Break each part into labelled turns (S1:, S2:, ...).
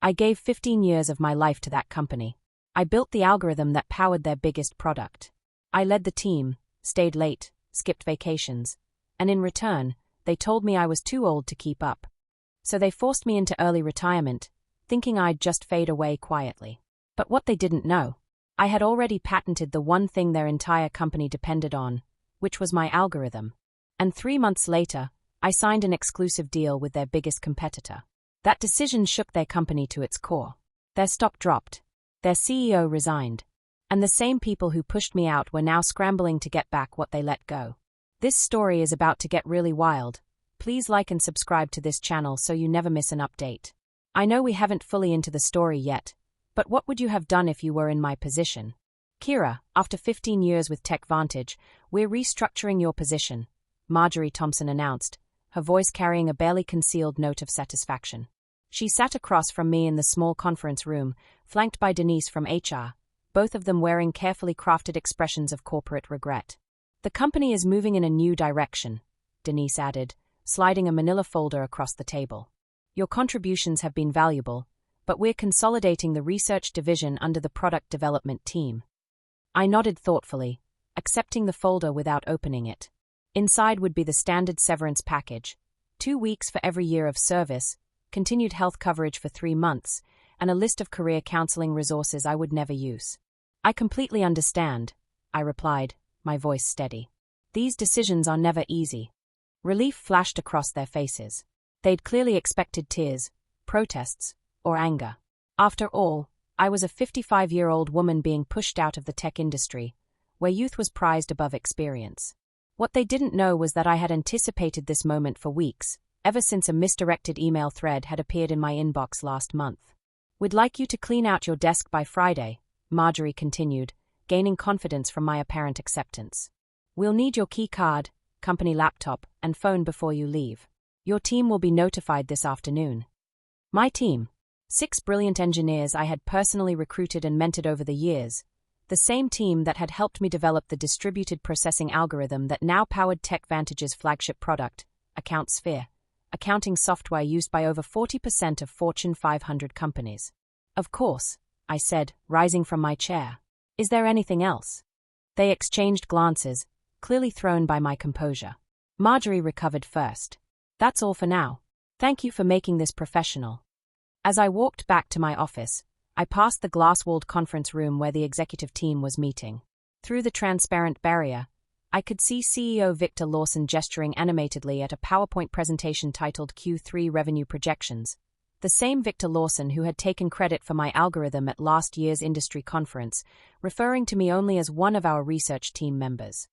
S1: I gave 15 years of my life to that company. I built the algorithm that powered their biggest product. I led the team, stayed late, skipped vacations, and in return, they told me I was too old to keep up. So they forced me into early retirement, thinking I'd just fade away quietly. But what they didn't know, I had already patented the one thing their entire company depended on, which was my algorithm. And 3 months later, I signed an exclusive deal with their biggest competitor. That decision shook their company to its core. Their stock dropped. Their CEO resigned. And the same people who pushed me out were now scrambling to get back what they let go. This story is about to get really wild. Please like and subscribe to this channel so you never miss an update. I know we haven't fully into the story yet, but what would you have done if you were in my position? Kira, after 15 years with TechVantage, we're restructuring your position, Marjorie Thompson announced, her voice carrying a barely concealed note of satisfaction. She sat across from me in the small conference room, flanked by Denise from HR, both of them wearing carefully crafted expressions of corporate regret. The company is moving in a new direction, Denise added, sliding a manila folder across the table. Your contributions have been valuable, but we're consolidating the research division under the product development team. I nodded thoughtfully, accepting the folder without opening it. Inside would be the standard severance package, 2 weeks for every year of service, continued health coverage for 3 months, and a list of career counseling resources I would never use. I completely understand, I replied, my voice steady. These decisions are never easy. Relief flashed across their faces. They'd clearly expected tears, protests, or anger. After all, I was a 55-year-old woman being pushed out of the tech industry, where youth was prized above experience. What they didn't know was that I had anticipated this moment for weeks, ever since a misdirected email thread had appeared in my inbox last month. We'd like you to clean out your desk by Friday, Marjorie continued, gaining confidence from my apparent acceptance. We'll need your key card, company laptop, and phone before you leave. Your team will be notified this afternoon. My team. 6 brilliant engineers I had personally recruited and mentored over the years, the same team that had helped me develop the distributed processing algorithm that now powered TechVantage's flagship product, AccountSphere, accounting software used by over 40% of Fortune 500 companies. Of course, I said, rising from my chair. Is there anything else? They exchanged glances, clearly thrown by my composure. Marjorie recovered first. That's all for now. Thank you for making this professional. As I walked back to my office, I passed the glass-walled conference room where the executive team was meeting. Through the transparent barrier, I could see CEO Victor Lawson gesturing animatedly at a PowerPoint presentation titled Q3 Revenue Projections, the same Victor Lawson who had taken credit for my algorithm at last year's industry conference, referring to me only as one of our research team members.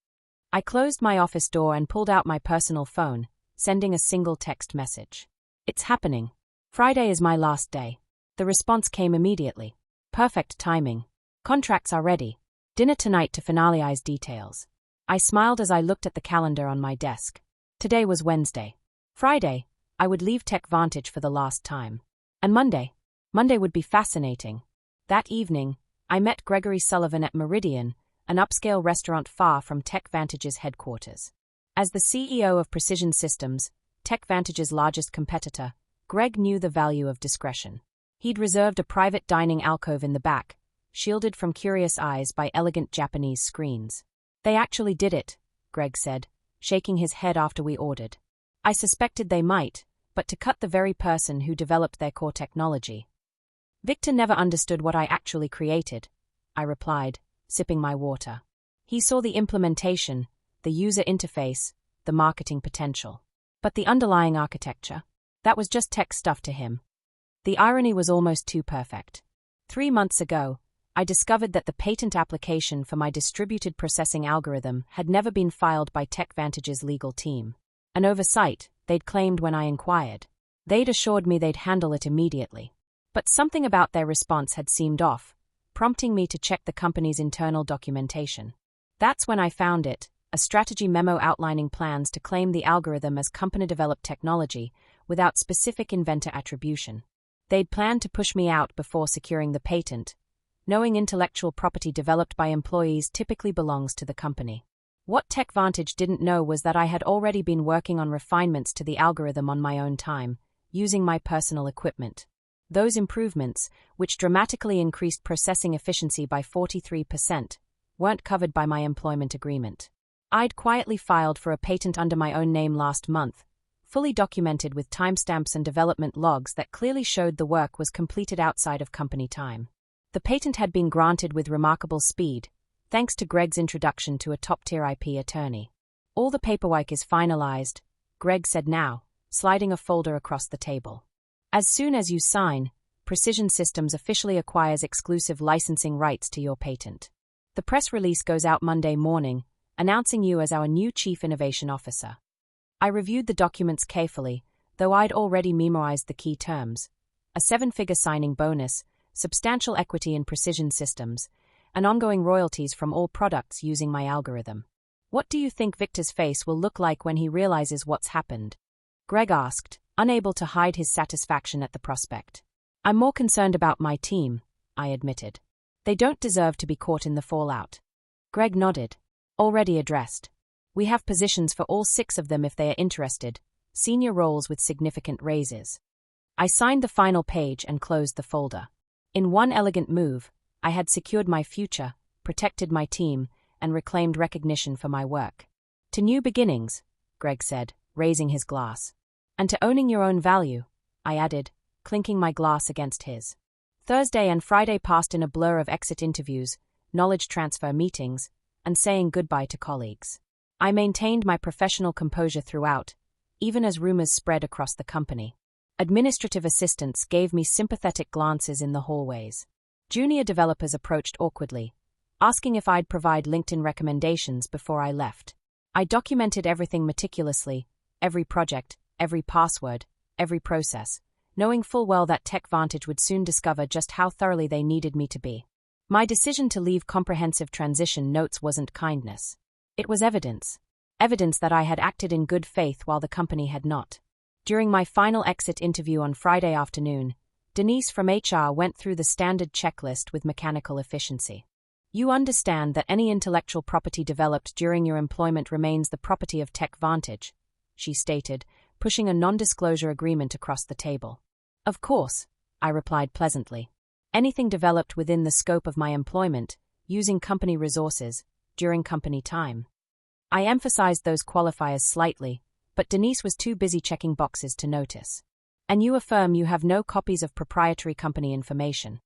S1: I closed my office door and pulled out my personal phone, sending a single text message. It's happening. Friday is my last day. The response came immediately. Perfect timing. Contracts are ready. Dinner tonight to finalize details. I smiled as I looked at the calendar on my desk. Today was Wednesday. Friday, I would leave TechVantage for the last time. And Monday would be fascinating. That evening, I met Gregory Sullivan at Meridian, an upscale restaurant far from TechVantage's headquarters. As the CEO of Precision Systems, TechVantage's largest competitor, Greg knew the value of discretion. He'd reserved a private dining alcove in the back, shielded from curious eyes by elegant Japanese screens. They actually did it, Greg said, shaking his head after we ordered. I suspected they might, but to cut the very person who developed their core technology. Victor never understood what I actually created, I replied, sipping my water. He saw the implementation, the user interface, the marketing potential. But the underlying architecture? That was just tech stuff to him. The irony was almost too perfect. 3 months ago, I discovered that the patent application for my distributed processing algorithm had never been filed by TechVantage's legal team. An oversight, they'd claimed when I inquired. They'd assured me they'd handle it immediately. But something about their response had seemed off, prompting me to check the company's internal documentation. That's when I found it, a strategy memo outlining plans to claim the algorithm as company-developed technology without specific inventor attribution. They'd planned to push me out before securing the patent, knowing intellectual property developed by employees typically belongs to the company. What TechVantage didn't know was that I had already been working on refinements to the algorithm on my own time, using my personal equipment. Those improvements, which dramatically increased processing efficiency by 43%, weren't covered by my employment agreement. I'd quietly filed for a patent under my own name last month, fully documented with timestamps and development logs that clearly showed the work was completed outside of company time. The patent had been granted with remarkable speed, thanks to Greg's introduction to a top-tier IP attorney. All the paperwork is finalized, Greg said now, sliding a folder across the table. As soon as you sign, Precision Systems officially acquires exclusive licensing rights to your patent. The press release goes out Monday morning, announcing you as our new Chief Innovation Officer. I reviewed the documents carefully, though I'd already memorized the key terms. A 7-figure signing bonus, substantial equity in Precision Systems, and ongoing royalties from all products using my algorithm. What do you think Victor's face will look like when he realizes what's happened? Greg asked, unable to hide his satisfaction at the prospect. I'm more concerned about my team, I admitted. They don't deserve to be caught in the fallout. Greg nodded. Already addressed. We have positions for all 6 of them if they are interested, senior roles with significant raises. I signed the final page and closed the folder. In one elegant move, I had secured my future, protected my team, and reclaimed recognition for my work. To new beginnings, Greg said, raising his glass. And to owning your own value, I added, clinking my glass against his. Thursday and Friday passed in a blur of exit interviews, knowledge transfer meetings, and saying goodbye to colleagues. I maintained my professional composure throughout, even as rumors spread across the company. Administrative assistants gave me sympathetic glances in the hallways. Junior developers approached awkwardly, asking if I'd provide LinkedIn recommendations before I left. I documented everything meticulously, every project, every password, every process, knowing full well that TechVantage would soon discover just how thoroughly they needed me to be. My decision to leave comprehensive transition notes wasn't kindness. It was evidence. Evidence that I had acted in good faith while the company had not. During my final exit interview on Friday afternoon, Denise from HR went through the standard checklist with mechanical efficiency. You understand that any intellectual property developed during your employment remains the property of TechVantage, she stated, pushing a non-disclosure agreement across the table. Of course, I replied pleasantly. Anything developed within the scope of my employment, using company resources, during company time. I emphasized those qualifiers slightly, but Denise was too busy checking boxes to notice. And you affirm you have no copies of proprietary company information.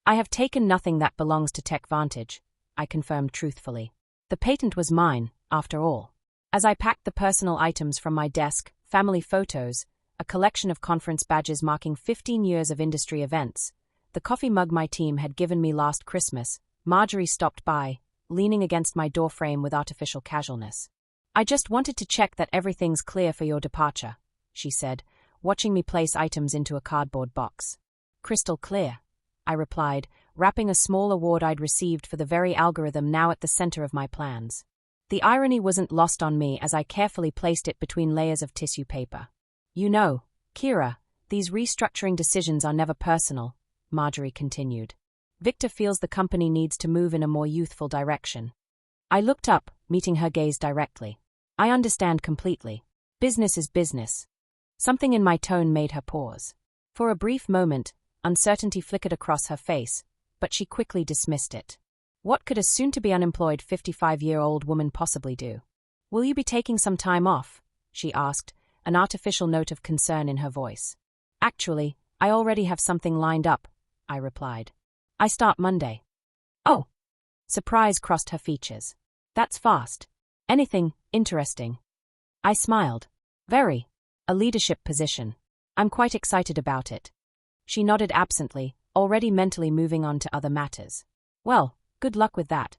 S1: I have taken nothing that belongs to TechVantage, I confirmed truthfully. The patent was mine, after all. As I packed the personal items from my desk, family photos, a collection of conference badges marking 15 years of industry events, the coffee mug my team had given me last Christmas, Marjorie stopped by, leaning against my doorframe with artificial casualness. I just wanted to check that everything's clear for your departure, she said, watching me place items into a cardboard box. Crystal clear, I replied, wrapping a small award I'd received for the very algorithm now at the center of my plans. The irony wasn't lost on me as I carefully placed it between layers of tissue paper. You know, Kira, these restructuring decisions are never personal, Marjorie continued. Victor feels the company needs to move in a more youthful direction. I looked up, meeting her gaze directly. I understand completely. Business is business. Something in my tone made her pause. For a brief moment, uncertainty flickered across her face, but she quickly dismissed it. What could a soon-to-be unemployed 55-year-old woman possibly do? Will you be taking some time off? She asked, an artificial note of concern in her voice. Actually, I already have something lined up, I replied. I start Monday. Oh! Surprise crossed her features. That's fast. Anything interesting? I smiled. Very. A leadership position. I'm quite excited about it. She nodded absently, already mentally moving on to other matters. Well, good luck with that.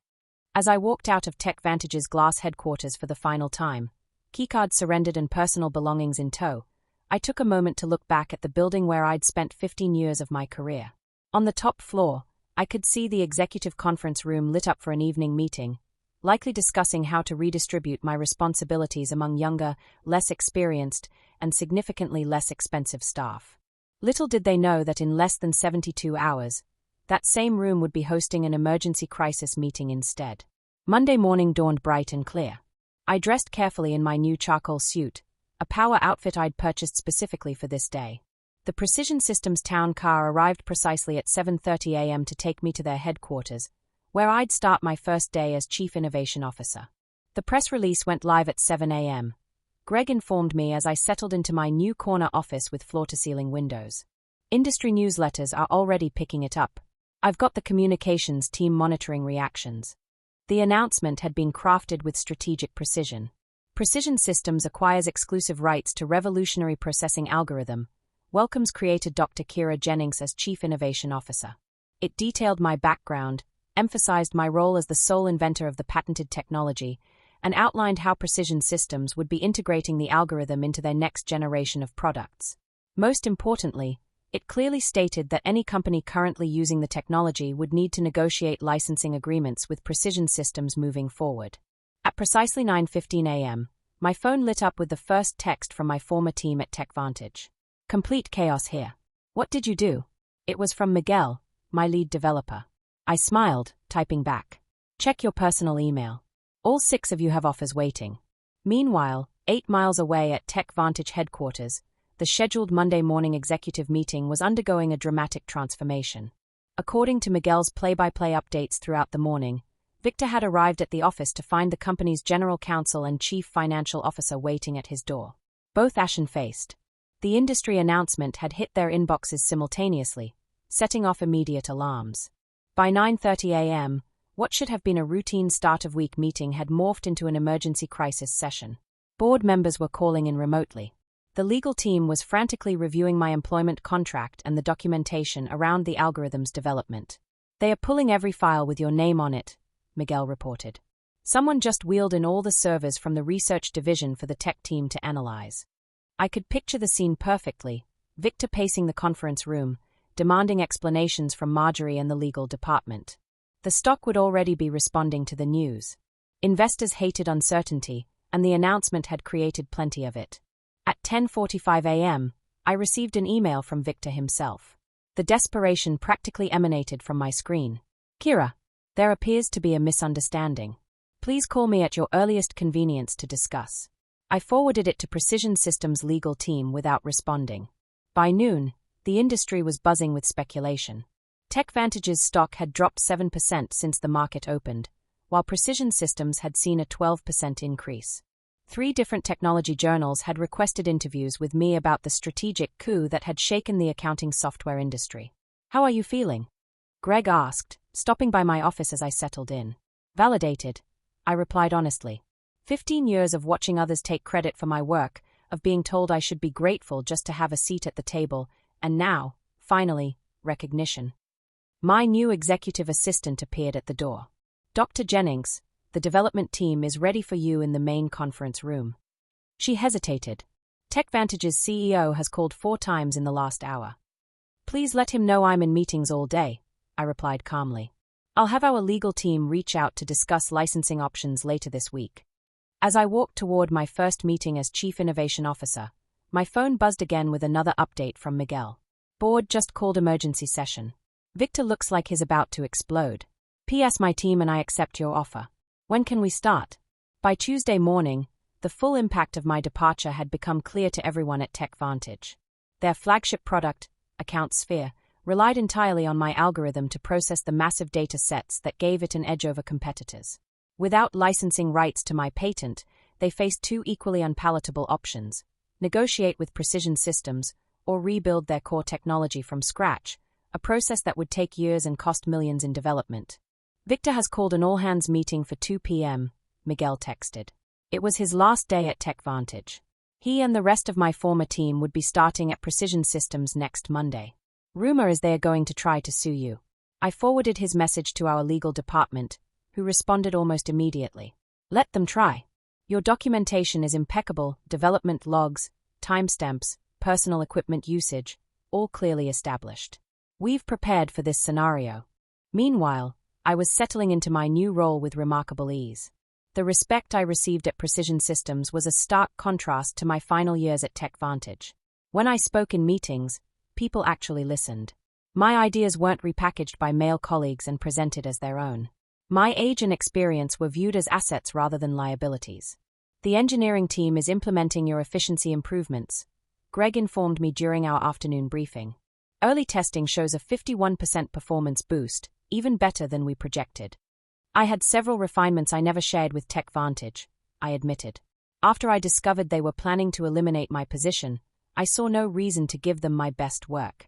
S1: As I walked out of TechVantage's glass headquarters for the final time, keycard surrendered and personal belongings in tow, I took a moment to look back at the building where I'd spent 15 years of my career. On the top floor, I could see the executive conference room lit up for an evening meeting, likely discussing how to redistribute my responsibilities among younger, less experienced, and significantly less expensive staff. Little did they know that in less than 72 hours, that same room would be hosting an emergency crisis meeting instead. Monday morning dawned bright and clear. I dressed carefully in my new charcoal suit, a power outfit I'd purchased specifically for this day. The Precision Systems town car arrived precisely at 7:30 a.m. to take me to their headquarters, where I'd start my first day as Chief Innovation Officer. The press release went live at 7 a.m. Greg informed me as I settled into my new corner office with floor-to-ceiling windows. Industry newsletters are already picking it up. I've got the communications team monitoring reactions. The announcement had been crafted with strategic precision. Precision Systems acquires exclusive rights to revolutionary processing algorithm, welcomes creator Dr. Kira Jennings as Chief Innovation Officer. It detailed my background, emphasized my role as the sole inventor of the patented technology, and outlined how Precision Systems would be integrating the algorithm into their next generation of products. Most importantly, it clearly stated that any company currently using the technology would need to negotiate licensing agreements with Precision Systems moving forward. At precisely 9:15 a.m., my phone lit up with the first text from my former team at TechVantage. Complete chaos here. What did you do? It was from Miguel, my lead developer. I smiled, typing back. Check your personal email. All 6 of you have offers waiting. Meanwhile, 8 miles away at TechVantage headquarters, the scheduled Monday morning executive meeting was undergoing a dramatic transformation. According to Miguel's play-by-play updates throughout the morning, Victor had arrived at the office to find the company's general counsel and chief financial officer waiting at his door. Both ashen-faced. The industry announcement had hit their inboxes simultaneously, setting off immediate alarms. By 9:30 a.m., what should have been a routine start-of-week meeting had morphed into an emergency crisis session. Board members were calling in remotely. The legal team was frantically reviewing my employment contract and the documentation around the algorithm's development. They are pulling every file with your name on it, Miguel reported. Someone just wheeled in all the servers from the research division for the tech team to analyze. I could picture the scene perfectly, Victor pacing the conference room, demanding explanations from Marjorie and the legal department. The stock would already be responding to the news. Investors hated uncertainty, and the announcement had created plenty of it. At 10:45 a.m., I received an email from Victor himself. The desperation practically emanated from my screen. Kira, there appears to be a misunderstanding. Please call me at your earliest convenience to discuss. I forwarded it to Precision Systems' legal team without responding. By noon, the industry was buzzing with speculation. TechVantage's stock had dropped 7% since the market opened, while Precision Systems had seen a 12% increase. 3 different technology journals had requested interviews with me about the strategic coup that had shaken the accounting software industry. How are you feeling? Greg asked, stopping by my office as I settled in. Validated, I replied honestly. 15 years of watching others take credit for my work, of being told I should be grateful just to have a seat at the table, and now, finally, recognition. My new executive assistant appeared at the door. Dr. Jennings, the development team is ready for you in the main conference room. She hesitated. TechVantage's CEO has called 4 times in the last hour. Please let him know I'm in meetings all day, I replied calmly. I'll have our legal team reach out to discuss licensing options later this week. As I walked toward my first meeting as Chief Innovation Officer, my phone buzzed again with another update from Miguel. Board just called emergency session. Victor looks like he's about to explode. P.S. My team and I accept your offer. When can we start? By Tuesday morning, the full impact of my departure had become clear to everyone at TechVantage. Their flagship product, AccountSphere, relied entirely on my algorithm to process the massive data sets that gave it an edge over competitors. Without licensing rights to my patent, they faced 2 equally unpalatable options: negotiate with Precision Systems or rebuild their core technology from scratch, a process that would take years and cost millions in development. Victor has called an all-hands meeting for 2 p.m., Miguel texted. It was his last day at TechVantage. He and the rest of my former team would be starting at Precision Systems next Monday. Rumor is they are going to try to sue you. I forwarded his message to our legal department, who responded almost immediately. Let them try. Your documentation is impeccable, development logs, timestamps, personal equipment usage, all clearly established. We've prepared for this scenario. Meanwhile, I was settling into my new role with remarkable ease. The respect I received at Precision Systems was a stark contrast to my final years at TechVantage. When I spoke in meetings, people actually listened. My ideas weren't repackaged by male colleagues and presented as their own. My age and experience were viewed as assets rather than liabilities. The engineering team is implementing your efficiency improvements, Greg informed me during our afternoon briefing. Early testing shows a 51% performance boost, even better than we projected. I had several refinements I never shared with TechVantage, I admitted. After I discovered they were planning to eliminate my position, I saw no reason to give them my best work.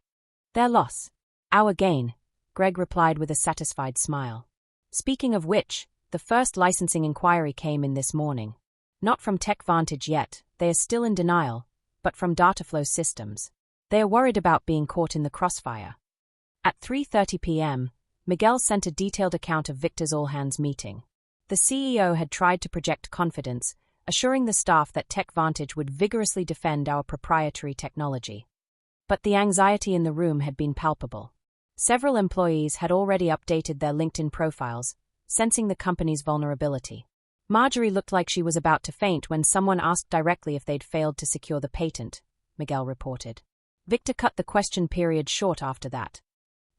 S1: Their loss. Our gain, Greg replied with a satisfied smile. Speaking of which, the first licensing inquiry came in this morning. Not from TechVantage yet, they are still in denial, but from Dataflow Systems. They are worried about being caught in the crossfire. At 3:30 p.m., Miguel sent a detailed account of Victor's all-hands meeting. The CEO had tried to project confidence, assuring the staff that TechVantage would vigorously defend our proprietary technology. But the anxiety in the room had been palpable. Several employees had already updated their LinkedIn profiles, sensing the company's vulnerability. Marjorie looked like she was about to faint when someone asked directly if they'd failed to secure the patent, Miguel reported. Victor cut the question period short after that.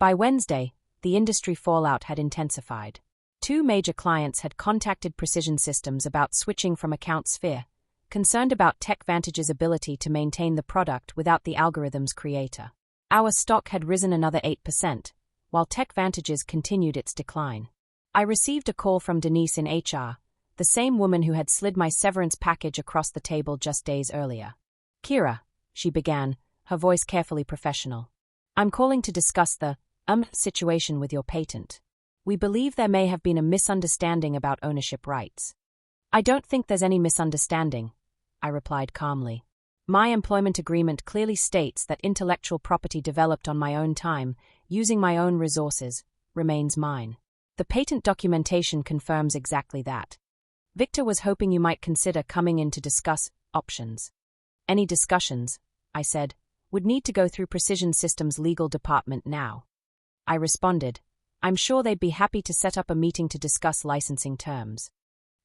S1: By Wednesday, the industry fallout had intensified. 2 major clients had contacted Precision Systems about switching from account Sphere, concerned about TechVantage's ability to maintain the product without the algorithm's creator. Our stock had risen another 8%, while TechVantage's continued its decline. I received a call from Denise in HR, the same woman who had slid my severance package across the table just days earlier. Kira, she began, her voice carefully professional. I'm calling to discuss the situation with your patent. We believe there may have been a misunderstanding about ownership rights. I don't think there's any misunderstanding, I replied calmly. My employment agreement clearly states that intellectual property developed on my own time, using my own resources, remains mine. The patent documentation confirms exactly that. Victor was hoping you might consider coming in to discuss options. Any discussions, I said, would need to go through Precision Systems' legal department now. I responded, I'm sure they'd be happy to set up a meeting to discuss licensing terms.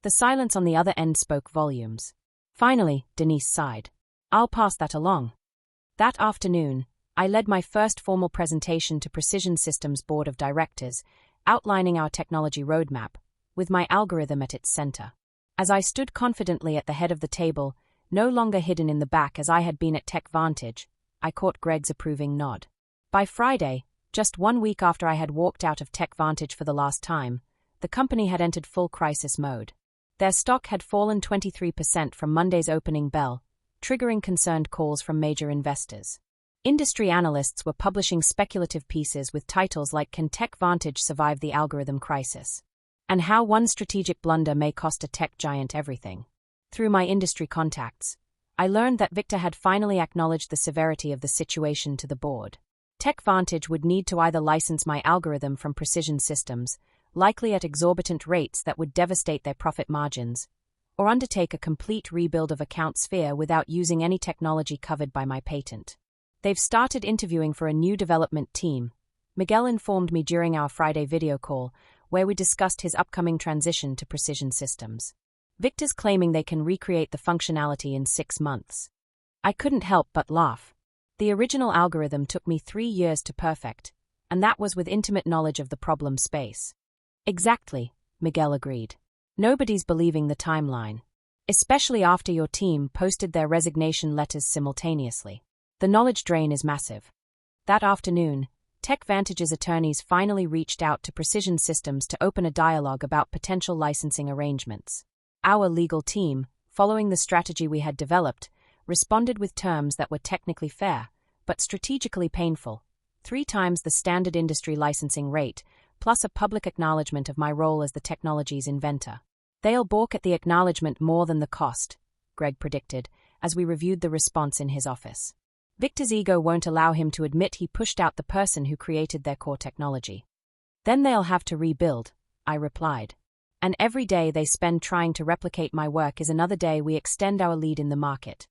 S1: The silence on the other end spoke volumes. Finally, Denise sighed. I'll pass that along. That afternoon, I led my first formal presentation to Precision Systems' board of directors, outlining our technology roadmap, with my algorithm at its center. As I stood confidently at the head of the table, no longer hidden in the back as I had been at TechVantage, I caught Greg's approving nod. By Friday, just 1 week after I had walked out of TechVantage for the last time, the company had entered full crisis mode. Their stock had fallen 23% from Monday's opening bell, triggering concerned calls from major investors. Industry analysts were publishing speculative pieces with titles like Can TechVantage Survive the Algorithm Crisis? And How One Strategic Blunder May Cost a Tech Giant Everything. Through my industry contacts, I learned that Victor had finally acknowledged the severity of the situation to the board. TechVantage would need to either license my algorithm from Precision Systems, likely at exorbitant rates that would devastate their profit margins, or undertake a complete rebuild of account Sphere without using any technology covered by my patent. They've started interviewing for a new development team, Miguel informed me during our Friday video call, where we discussed his upcoming transition to Precision Systems. Victor's claiming they can recreate the functionality in 6 months. I couldn't help but laugh. The original algorithm took me 3 years to perfect, and that was with intimate knowledge of the problem space. Exactly, Miguel agreed. Nobody's believing the timeline. Especially after your team posted their resignation letters simultaneously. The knowledge drain is massive. That afternoon, TechVantage's attorneys finally reached out to Precision Systems to open a dialogue about potential licensing arrangements. Our legal team, following the strategy we had developed, responded with terms that were technically fair, but strategically painful. 3 times the standard industry licensing rate, plus a public acknowledgement of my role as the technology's inventor. They'll balk at the acknowledgement more than the cost, Greg predicted, as we reviewed the response in his office. Victor's ego won't allow him to admit he pushed out the person who created their core technology. Then they'll have to rebuild, I replied. And every day they spend trying to replicate my work is another day we extend our lead in the market.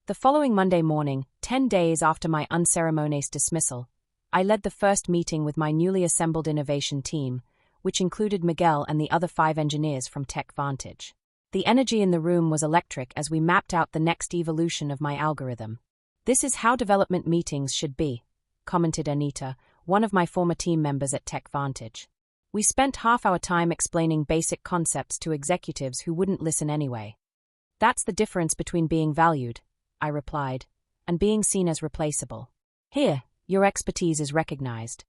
S1: The following Monday morning, 10 days after my unceremonious dismissal, I led the first meeting with my newly assembled innovation team, which included Miguel and the other 5 engineers from TechVantage. The energy in the room was electric as we mapped out the next evolution of my algorithm. This is how development meetings should be, commented Anita, one of my former team members at TechVantage. We spent half our time explaining basic concepts to executives who wouldn't listen anyway. That's the difference between being valued, I replied, and being seen as replaceable. Here, your expertise is recognized.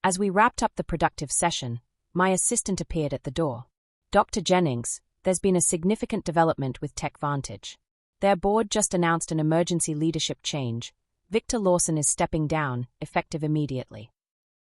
S1: As we wrapped up the productive session, my assistant appeared at the door. Dr. Jennings, there's been a significant development with TechVantage. Their board just announced an emergency leadership change. Victor Lawson is stepping down, effective immediately.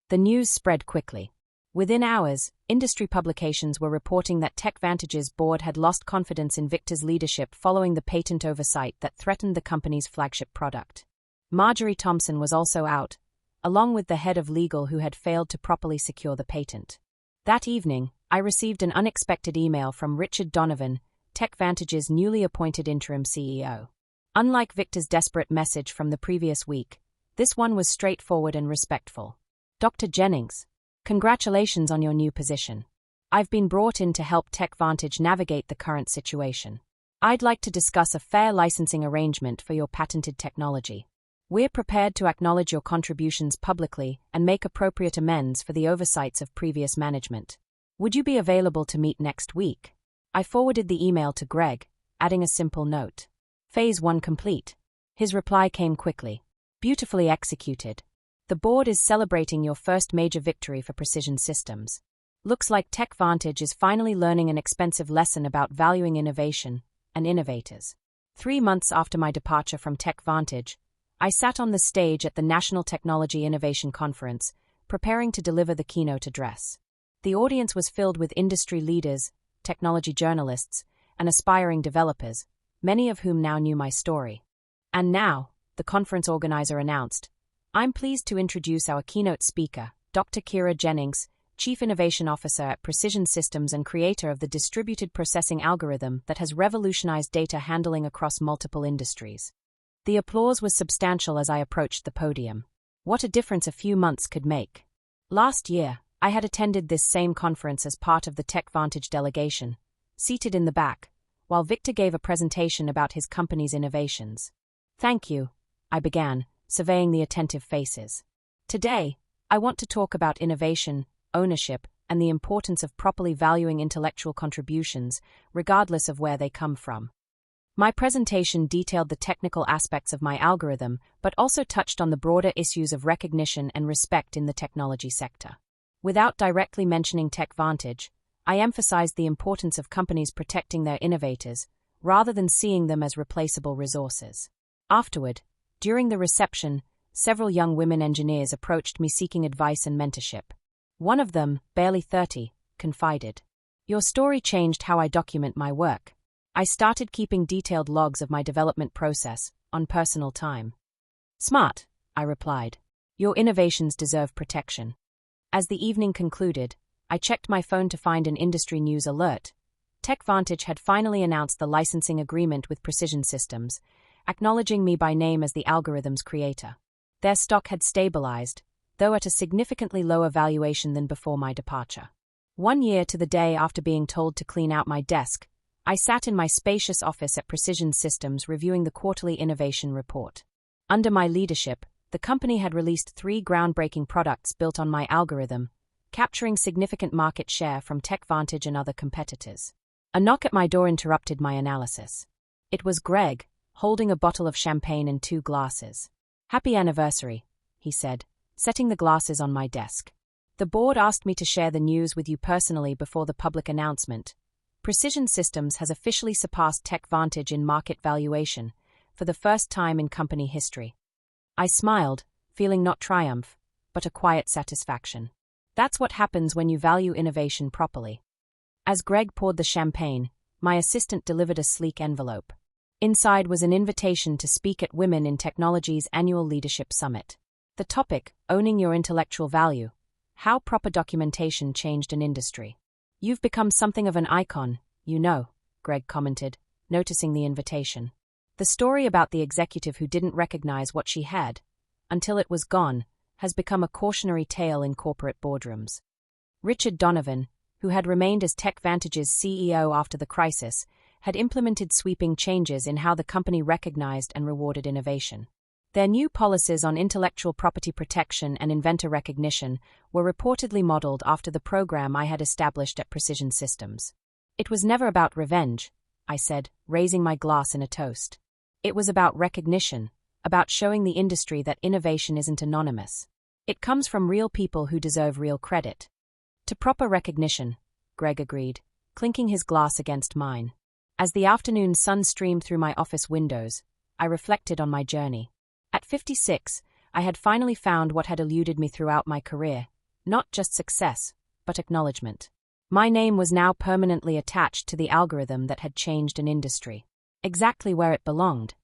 S1: The news spread quickly. Within hours, industry publications were reporting that TechVantage's board had lost confidence in Victor's leadership following the patent oversight that threatened the company's flagship product. Marjorie Thompson was also out, along with the head of legal who had failed to properly secure the patent. That evening, I received an unexpected email from Richard Donovan, TechVantage's newly appointed interim CEO. Unlike Victor's desperate message from the previous week, this one was straightforward and respectful. Dr. Jennings, congratulations on your new position. I've been brought in to help TechVantage navigate the current situation. I'd like to discuss a fair licensing arrangement for your patented technology. We're prepared to acknowledge your contributions publicly and make appropriate amends for the oversights of previous management. Would you be available to meet next week? I forwarded the email to Greg, adding a simple note. Phase 1 complete. His reply came quickly. Beautifully executed. The board is celebrating your first major victory for Precision Systems. Looks like TechVantage is finally learning an expensive lesson about valuing innovation and innovators. 3 months after my departure from TechVantage, I sat on the stage at the National Technology Innovation Conference, preparing to deliver the keynote address. The audience was filled with industry leaders, technology journalists, and aspiring developers, many of whom now knew my story. And now, the conference organizer announced, I'm pleased to introduce our keynote speaker, Dr. Kira Jennings, Chief Innovation Officer at Precision Systems and creator of the distributed processing algorithm that has revolutionized data handling across multiple industries. The applause was substantial as I approached the podium. What a difference a few months could make. Last year, I had attended this same conference as part of the TechVantage delegation, seated in the back, while Victor gave a presentation about his company's innovations. Thank you, I began, surveying the attentive faces. Today, I want to talk about innovation, ownership, and the importance of properly valuing intellectual contributions, regardless of where they come from. My presentation detailed the technical aspects of my algorithm, but also touched on the broader issues of recognition and respect in the technology sector. Without directly mentioning TechVantage, I emphasized the importance of companies protecting their innovators, rather than seeing them as replaceable resources. Afterward, during the reception, several young women engineers approached me seeking advice and mentorship. One of them, barely 30, confided, "Your story changed how I document my work. I started keeping detailed logs of my development process, on personal time." "Smart," I replied. "Your innovations deserve protection." As the evening concluded, I checked my phone to find an industry news alert. TechVantage had finally announced the licensing agreement with Precision Systems, acknowledging me by name as the algorithm's creator. Their stock had stabilized, though at a significantly lower valuation than before my departure. 1 year to the day after being told to clean out my desk, I sat in my spacious office at Precision Systems reviewing the quarterly innovation report. Under my leadership, the company had released 3 groundbreaking products built on my algorithm, capturing significant market share from TechVantage and other competitors. A knock at my door interrupted my analysis. It was Greg, holding a bottle of champagne and 2 glasses. "Happy anniversary," he said, setting the glasses on my desk. "The board asked me to share the news with you personally before the public announcement. Precision Systems has officially surpassed TechVantage in market valuation, for the first time in company history." I smiled, feeling not triumph, but a quiet satisfaction. That's what happens when you value innovation properly. As Greg poured the champagne, my assistant delivered a sleek envelope. Inside was an invitation to speak at Women in Technology's annual leadership summit. The topic, owning your intellectual value, how proper documentation changed an industry. "You've become something of an icon, you know," Greg commented, noticing the invitation. "The story about the executive who didn't recognize what she had, until it was gone, has become a cautionary tale in corporate boardrooms." Richard Donovan, who had remained as TechVantage's CEO after the crisis, had implemented sweeping changes in how the company recognized and rewarded innovation. Their new policies on intellectual property protection and inventor recognition were reportedly modeled after the program I had established at Precision Systems. "It was never about revenge," I said, raising my glass in a toast. "It was about recognition, about showing the industry that innovation isn't anonymous. It comes from real people who deserve real credit. To proper recognition, Greg agreed, clinking his glass against mine. As the afternoon sun streamed through my office windows, I reflected on my journey. At 56, I had finally found what had eluded me throughout my career, not just success, but acknowledgement. My name was now permanently attached to the algorithm that had changed an industry. Exactly where it belonged,